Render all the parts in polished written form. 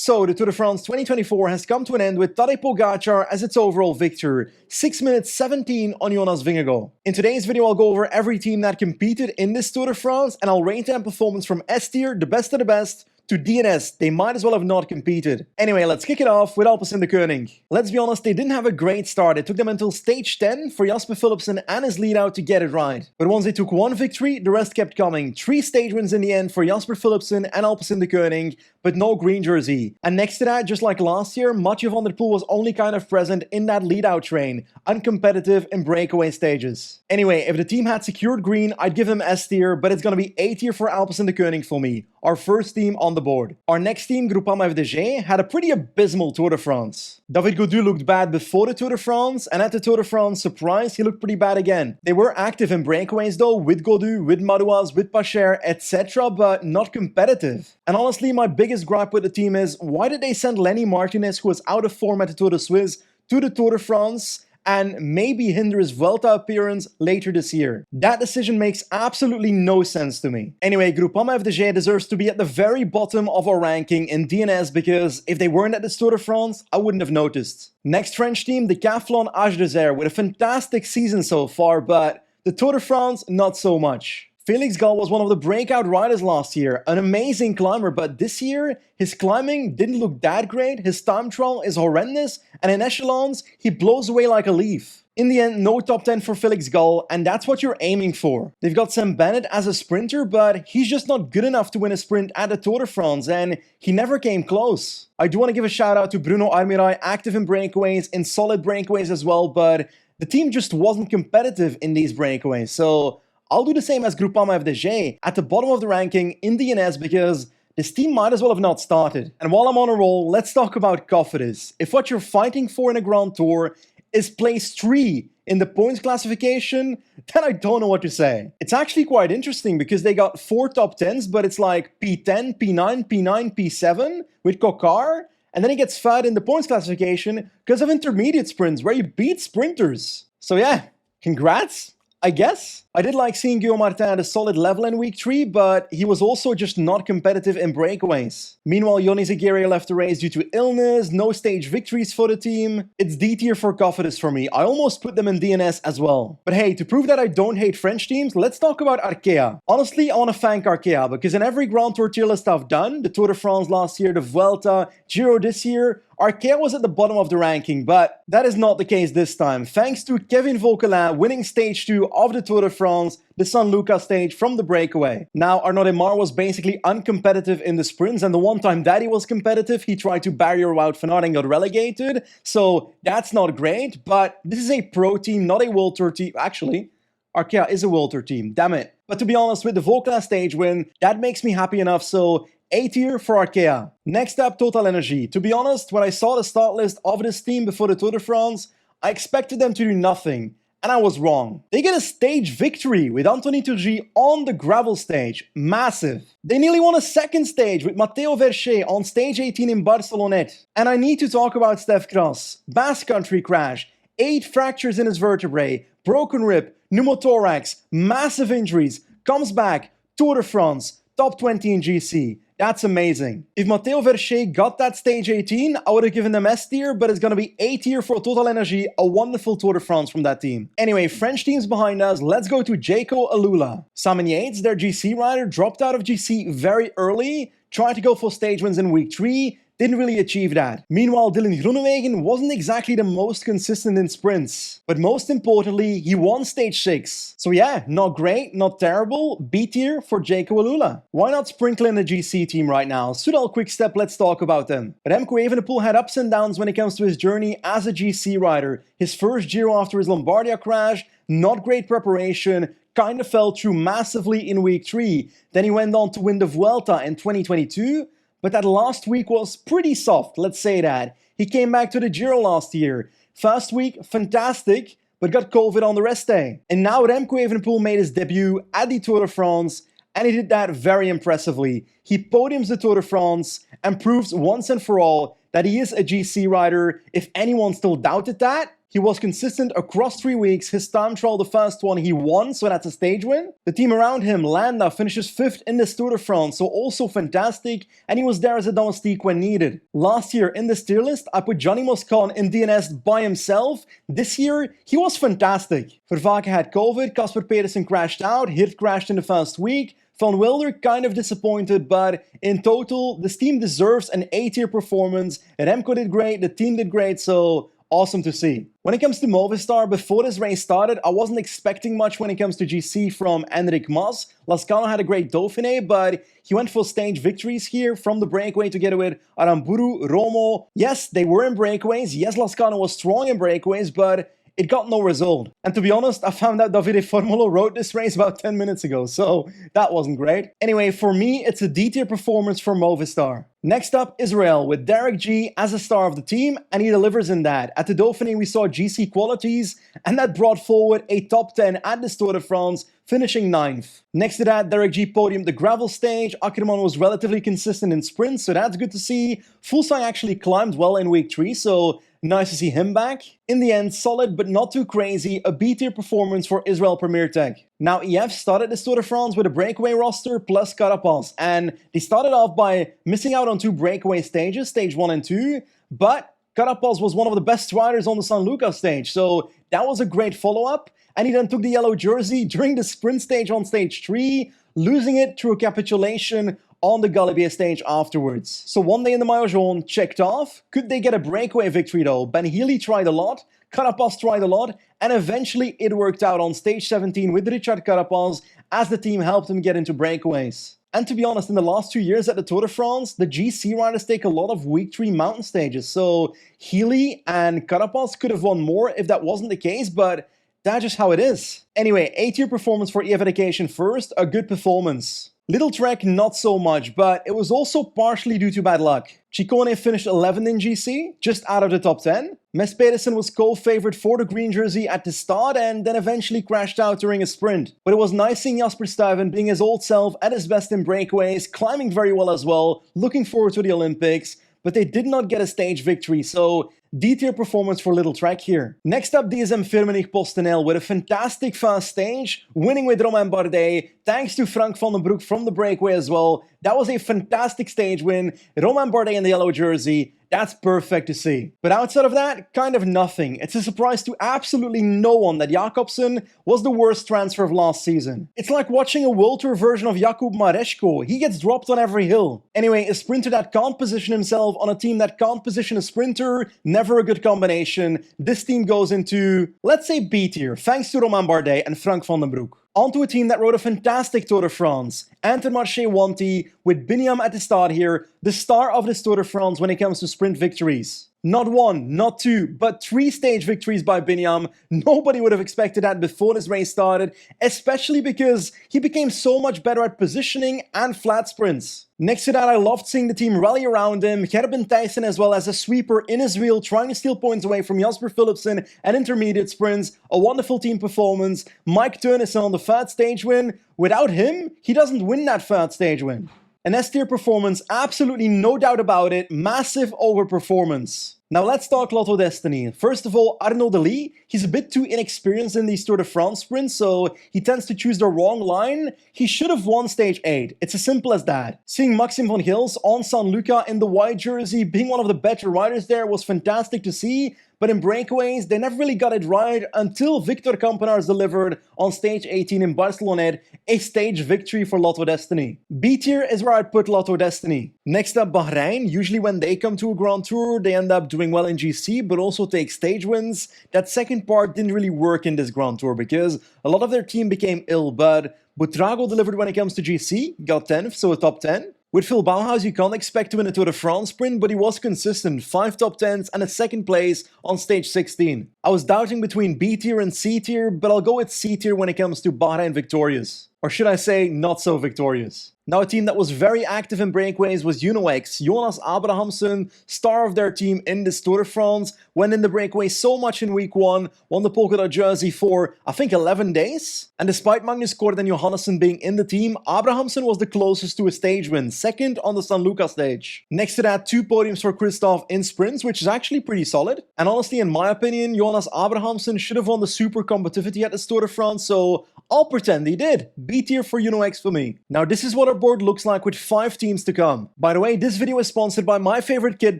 So, the Tour de France 2024 has come to an end with Tadej Pogacar as its overall victor, 6 minutes 17 on Jonas Vingegaard. In today's video, I'll go over every team that competed in this Tour de France, and I'll rate their performance from S tier, the best of the best, to DNS. They might as well have not competed. Anyway, let's kick it off with Alpecin-de-Koning. Let's be honest, they didn't have a great start. It took them until stage 10 for Jasper Philipsen and his lead out to get it right. But once they took one victory, the rest kept coming. 3 stage wins in the end for Jasper Philipsen and Alpecin-de-Koning, but no green jersey. And next to that, just like last year, Mathieu van der Poel was only kind of present in that lead-out train, uncompetitive in breakaway stages. Anyway, if the team had secured green, I'd give them S tier, but it's gonna be A tier for Alpecin-de-Koning for me, our first team on the board. Our next team, Groupama FDJ, had a pretty abysmal Tour de France. David Gaudu looked bad before the Tour de France, and at the Tour de France, surprise, he looked pretty bad again. They were active in breakaways though, with Gaudu, with Madouas, with Pacher, etc., but not competitive. And honestly, my biggest gripe with the team is, why did they send Lenny Martinez, who was out of form at the Tour de Suisse, to the Tour de France, and maybe hinder his Vuelta appearance later this year? That decision makes absolutely no sense to me. Anyway, Groupama FDJ deserves to be at the very bottom of our ranking in DNS, because if they weren't at the Tour de France, I wouldn't have noticed. Next French team, the Decathlon Age Desert, with a fantastic season so far, but the Tour de France, not so much. Felix Gall was one of the breakout riders last year, an amazing climber, but this year, his climbing didn't look that great, his time trial is horrendous, and in echelons, he blows away like a leaf. In the end, no top 10 for Felix Gall, and that's what you're aiming for. They've got Sam Bennett as a sprinter, but he's just not good enough to win a sprint at the Tour de France, and he never came close. I do want to give a shout out to Bruno Armirail, active in breakaways, in solid breakaways as well, but the team just wasn't competitive in these breakaways, so I'll do the same as Groupama FDJ at the bottom of the ranking in DNS, because this team might as well have not started. And while I'm on a roll, let's talk about Cofidis. If what you're fighting for in a Grand Tour is place 3 in the points classification, then I don't know what to say. It's actually quite interesting because they got 4 top 10s, but it's like P10, P9, P9, P7 with Kokar, and then he gets fed in the points classification because of intermediate sprints where he beats sprinters. So yeah, congrats, I guess. I did like seeing Guillaume Martin at a solid level in week 3, but he was also just not competitive in breakaways. Meanwhile, Yoni Zagaria left the race due to illness, no stage victories for the team. It's D tier for Cofidis for me. I almost put them in DNS as well. But hey, to prove that I don't hate French teams, let's talk about Arkea. Honestly, I want to thank Arkea, because in every Grand Tour tier list I've done, the Tour de France last year, the Vuelta, Giro this year, Arkea was at the bottom of the ranking, but that is not the case this time. Thanks to Kevin Vauquelin winning stage 2 of the Tour de France, the San Luca stage from the breakaway. Now, Arnaud Démare was basically uncompetitive in the sprints, and the one time that he was competitive, he tried to barrier out Van Aert and got relegated, so that's not great, but this is a pro team, not a World Tour team. Actually, Arkea is a World Tour team, damn it. But to be honest, with the Vauquelin stage win, that makes me happy enough, so A tier for Arkea. Next up, TotalEnergies. To be honest, when I saw the start list of this team before the Tour de France, I expected them to do nothing, and I was wrong. They get a stage victory with Anthony Turgis on the gravel stage. Massive. They nearly won a second stage with Matteo Verchet on stage 18 in Barcelonette. And I need to talk about Stef Kras. Basque Country crash, 8 fractures in his vertebrae, broken rib, pneumothorax, massive injuries, comes back, Tour de France, top 20 in GC. That's amazing. If Matteo Verchet got that stage 18, I would have given them S tier, but it's gonna be A tier for TotalEnergies, a wonderful Tour de France from that team. Anyway, French teams behind us, let's go to Jayco Alula. Simon Yates, their GC rider, dropped out of GC very early, tried to go for stage wins in week 3, didn't really achieve that. Meanwhile, Dylan Groenewegen wasn't exactly the most consistent in sprints. But most importantly, he won stage 6. So yeah, not great, not terrible, B tier for Jayco Alula. Why not sprinkle in the GC team right now? Soudal Quickstep, let's talk about them. Remco Evenepoel had ups and downs when it comes to his journey as a GC rider. His first Giro after his Lombardia crash, not great preparation, kind of fell through massively in week 3. Then he went on to win the Vuelta in 2022. But that last week was pretty soft, let's say that. He came back to the Giro last year. First week, fantastic, but got COVID on the rest day. And now Remco Evenepoel made his debut at the Tour de France, and he did that very impressively. He podiums the Tour de France and proves once and for all that he is a GC rider. If anyone still doubted that, He was consistent across 3 weeks. His time trial, the first one, he won, so that's a stage win. The team around him, Landa, finishes 5th in this Tour de France, so also fantastic, and he was there as a domestique when needed. Last year in this tier list, I put Johnny Moscon in DNS by himself. This year, he was fantastic. Vervaeke had COVID, Casper Pedersen crashed out, Hirt crashed in the first week, Van Wilder kind of disappointed, but in total, this team deserves an A-tier performance. Remco did great, the team did great, so awesome to see. When it comes to Movistar, before this race started, I wasn't expecting much when it comes to GC from Enric Mas. Lascano had a great Dauphiné, but he went for stage victories here from the breakaway together with Aramburu, Romo. Yes, they were in breakaways. Yes, Lascano was strong in breakaways, but it got no result. And to be honest, I found out Davide Formolo rode this race about 10 minutes ago, so that wasn't great. Anyway, for me, it's a D-tier performance for Movistar. Next up, Israel, with Derek G as a star of the team, and he delivers in that. At the Dauphiné, we saw GC qualities, and that brought forward a top 10 at the Tour de France, finishing 9th. Next to that, Derek G podiumed the gravel stage. Ackerman was relatively consistent in sprints, so that's good to see. Fuglsang actually climbed well in week 3, so nice to see him back. In the end, solid but not too crazy, a B-tier performance for Israel Premier Tech. Now, EF started this Tour de France with a breakaway roster plus Carapaz, and they started off by missing out on 2 breakaway stages, stage 1 and 2, but Carapaz was one of the best riders on the San Luca stage, so that was a great follow-up, and he then took the yellow jersey during the sprint stage on stage 3, losing it through a capitulation on the Galibier stage afterwards. So one day in the Maillot Jaune checked off. Could they get a breakaway victory though? Ben Healy tried a lot, Carapaz tried a lot, and eventually it worked out on stage 17 with Richard Carapaz as the team helped him get into breakaways. And to be honest, in the last 2 years at the Tour de France, the GC riders take a lot of week 3 mountain stages, so Healy and Carapaz could have won more if that wasn't the case, but that's just how it is. Anyway, A-tier performance for EF Education first, a good performance. Lidl-Trek, not so much, but it was also partially due to bad luck. Ciccone finished 11th in GC, just out of the top 10. Mes Pedersen was co-favored for the green jersey at the start and then eventually crashed out during a sprint. But it was nice seeing Jasper Stuyven being his old self at his best in breakaways, climbing very well as well, looking forward to the Olympics, but they did not get a stage victory, so D-tier performance for Lidl-Trek here. Next up, DSM-Firmenich PostNL with a fantastic first stage, winning with Romain Bardet, thanks to Frank van den Broek from the breakaway as well. That was a fantastic stage win. Romain Bardet in the yellow jersey. That's perfect to see. But outside of that, kind of nothing. It's a surprise to absolutely no one that Jakobsen was the worst transfer of last season. It's like watching a World Tour version of Jakub Mareško. He gets dropped on every hill. Anyway, a sprinter that can't position himself on a team that can't position a sprinter, never a good combination. This team goes into, let's say, B tier, thanks to Romain Bardet and Frank van den Broek. Onto a team that rode a fantastic Tour de France. Intermarche 1T with Binyam at the start here, the star of this Tour de France when it comes to sprint victories. Not 1, not 2, but 3 stage victories by Binyam. Nobody would have expected that before this race started, especially because he became so much better at positioning and flat sprints. Next to that, I loved seeing the team rally around him, Gerben Thijssen as well as a sweeper in his wheel, trying to steal points away from Jasper Philipsen at intermediate sprints. A wonderful team performance. Mike Teunissen on the 3rd stage win. Without him, he doesn't win that 3rd stage win. An S-tier performance, absolutely no doubt about it, massive overperformance. Now let's talk Lotto Destiny. First of all, Arnaud Delis, he's a bit too inexperienced in these Tour de France sprints, so he tends to choose the wrong line. He should have won stage 8. It's as simple as that. Seeing Maxime van Gils on San Luca in the white jersey, being one of the better riders there was fantastic to see, but in breakaways, they never really got it right until Victor Campenaerts delivered on stage 18 in Barcelona, a stage victory for Lotto Destiny. B tier is where I'd put Lotto Destiny. Next up, Bahrain. Usually when they come to a Grand Tour, they end up doing well in GC, but also take stage wins. That second part didn't really work in this Grand Tour because a lot of their team became ill, but Butrago delivered when it comes to GC, got 10th, so a top 10. With Phil Bauhaus, you can't expect to win a Tour de France sprint, but he was consistent, 5 top 10s and a 2nd place on stage 16. I was doubting between B tier and C tier, but I'll go with C tier when it comes to Bahrain Victorious. Or should I say, not so victorious. Now, a team that was very active in breakaways was Uno-X. Jonas Abrahamsen, star of their team in this Tour de France, went in the breakaway so much in week 1, won the polka dot jersey for, I think, 11 days. And despite Magnus Kort and Johannesson being in the team, Abrahamsen was the closest to a stage win, second on the San Luca stage. Next to that, 2 podiums for Christoph in sprints, which is actually pretty solid. And honestly, in my opinion, Jonas Abrahamsen should have won the super competitivity at this Tour de France, so I'll pretend he did. B tier for Uno-X for me. Now, this is what our board looks like with 5 teams to come. By the way, this video is sponsored by my favorite kit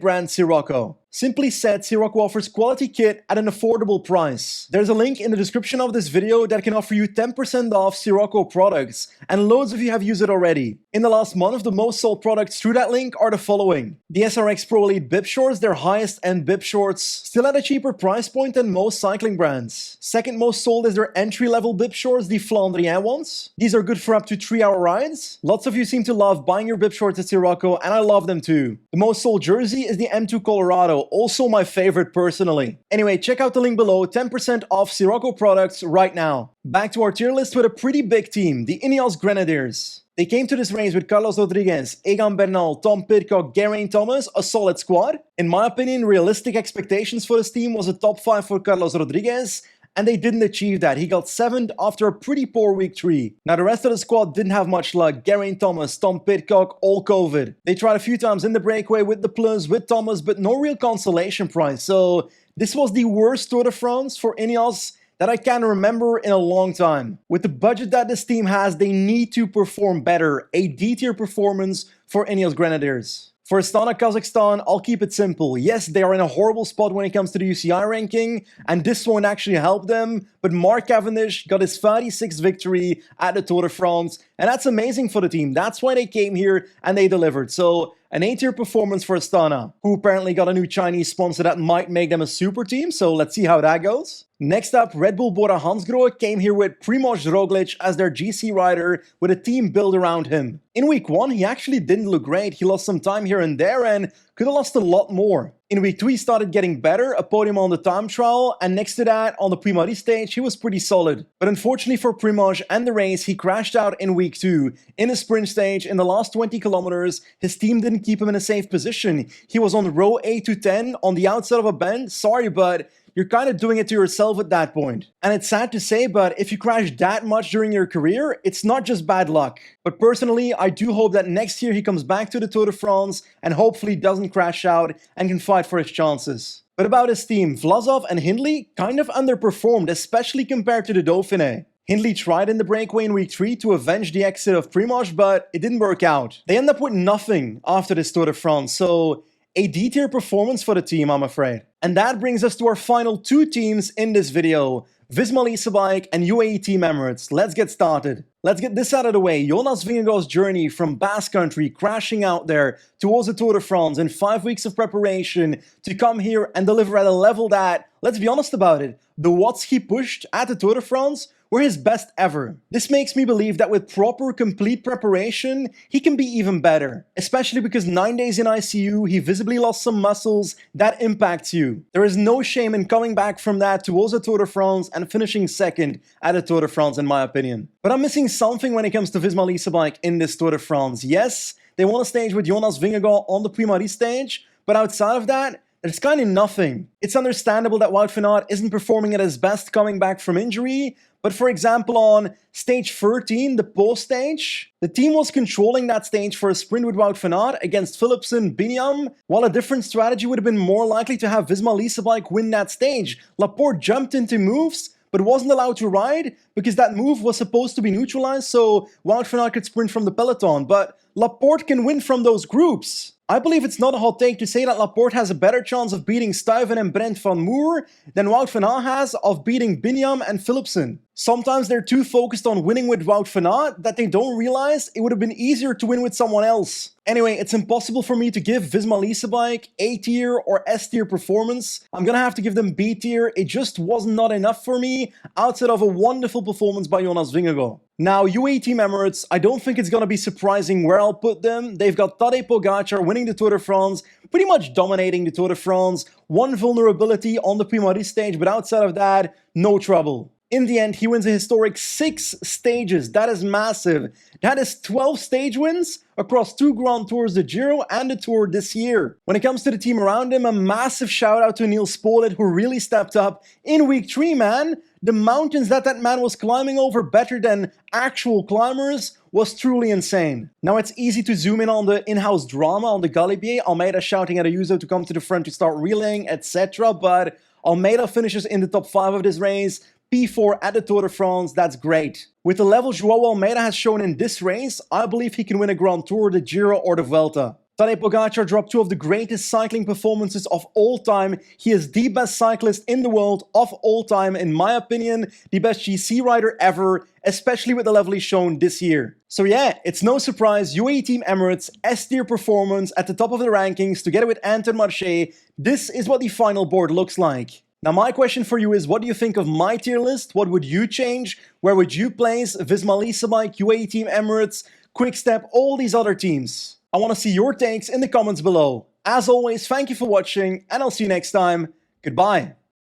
brand, Sirocco. Simply said, Sirocco offers quality kit at an affordable price. There's a link in the description of this video that can offer you 10% off Sirocco products, and loads of you have used it already. In the last month, the most sold products through that link are the following. The SRX Pro Elite bib shorts, their highest end bib shorts, still at a cheaper price point than most cycling brands. Second most sold is their entry-level bib shorts, the Flandrien ones. These are good for up to 3-hour rides. Lots of you seem to love buying your bib shorts at Sirocco, and I love them too. The most sold jersey is the M2 Colorado, also my favorite personally. Anyway, check out the link below, 10% off Sirocco products right now. Back to our tier list with a pretty big team, the Ineos Grenadiers. They came to this race with Carlos Rodriguez, Egan Bernal, Tom Pidcock, Geraint Thomas, a solid squad. In my opinion, realistic expectations for this team was a top 5 for Carlos Rodriguez, and they didn't achieve that. He got 7th after a pretty poor week 3. Now, the rest of the squad didn't have much luck. Geraint Thomas, Tom Pidcock, all COVID. They tried a few times in the breakaway with the Plus, with Thomas, but no real consolation prize. So this was the worst Tour de France for Ineos that I can remember in a long time. With the budget that this team has, they need to perform better. A D-tier performance for Ineos Grenadiers. For Astana Kazakhstan, I'll keep it simple. Yes, they are in a horrible spot when it comes to the UCI ranking, and this won't actually help them, but Mark Cavendish got his 36th victory at the Tour de France, and that's amazing for the team. That's why they came here and they delivered. So, an A-tier performance for Astana, who apparently got a new Chinese sponsor that might make them a super team, so let's see how that goes. Next up, Red Bull Bora Hansgrohe came here with Primož Roglic as their GC rider with a team built around him. In week 1, he actually didn't look great. He lost some time here and there and could have lost a lot more. In week 2, he started getting better, a podium on the time trial, and next to that, on the Primož stage, he was pretty solid. But unfortunately for Primož and the race, he crashed out in week 2. In a sprint stage, in the last 20 kilometers, his team didn't keep him in a safe position. He was on row 8 to 10 on the outside of a bend. Sorry, but you're kind of doing it to yourself at that point. And it's sad to say, but if you crash that much during your career, it's not just bad luck. But personally, I do hope that next year he comes back to the Tour de France and hopefully doesn't crash out and can fight for his chances. But about his team, Vlasov and Hindley kind of underperformed, especially compared to the Dauphiné. Hindley tried in the breakaway in week 3 to avenge the exit of Primož, but it didn't work out. They end up with nothing after this Tour de France, so a D-tier performance for the team, I'm afraid. And that brings us to our final 2 teams in this video, Visma Lease Bike and UAE Team Emirates. Let's get started. Let's get this out of the way. Jonas Vingegaard's journey from Basque Country, crashing out there towards the Tour de France in 5 weeks of preparation to come here and deliver at a level that, let's be honest about it, the watts he pushed at the Tour de France were his best ever. This makes me believe that with proper, complete preparation, he can be even better. Especially because 9 days in ICU, he visibly lost some muscles that impacts you. There is no shame in coming back from that towards the Tour de France and finishing second at the Tour de France, in my opinion. But I'm missing something when it comes to Visma Lease Bike in this Tour de France. Yes, they won a stage with Jonas Vingegaard on the Primož stage, but outside of that, there's kind of nothing. It's understandable that Wout van Aert isn't performing at his best coming back from injury, but for example on stage 13, the post stage, the team was controlling that stage for a sprint with Wout van Aert against Philipsen, Biniam, while a different strategy would have been more likely to have Visma Lease Bike win that stage. Laporte jumped into moves, but wasn't allowed to ride because that move was supposed to be neutralized so Wout van Aert could sprint from the peloton, but Laporte can win from those groups. I believe it's not a hot take to say that Laporte has a better chance of beating Stuyven and Brent van Moer than Wout van Aert has of beating Biniam and Philipsen. Sometimes they're too focused on winning with Wout van Aert that they don't realize it would have been easier to win with someone else. Anyway, it's impossible for me to give Visma Lease Bike A tier or S tier performance. I'm gonna have to give them B tier. It just was not enough for me outside of a wonderful performance by Jonas Vingegaard. Now, UAE Team Emirates, I don't think it's gonna be surprising where I'll put them. They've got Tadej Pogacar winning the Tour de France, pretty much dominating the Tour de France, one vulnerability on the Primož stage, but outside of that, no trouble. In the end, he wins a historic 6 stages. That is massive. That is 12 stage wins across 2 Grand Tours, the Giro and the Tour this year. When it comes to the team around him, a massive shout out to Niels Spolit, who really stepped up in week 3, man. The mountains that man was climbing over better than actual climbers was truly insane. Now it's easy to zoom in on the in-house drama on the Galibier, Almeida shouting at Ayuso to come to the front to start relaying, etc. But Almeida finishes in the top 5 of this race, P4 at the Tour de France, that's great. With the level Joao Almeida has shown in this race, I believe he can win a Grand Tour, the Giro or the Vuelta. Tadej Pogacar dropped 2 of the greatest cycling performances of all time. He is the best cyclist in the world of all time, in my opinion, the best GC rider ever, especially with the level he's shown this year. So yeah, it's no surprise, UAE Team Emirates, S-tier performance at the top of the rankings together with Intermarche. This is what the final board looks like. Now my question for you is, what do you think of my tier list? What would you change? Where would you place Visma Lease bike, UAE Team Emirates, Quickstep, all these other teams? I want to see your takes in the comments below. As always, thank you for watching and I'll see you next time. Goodbye.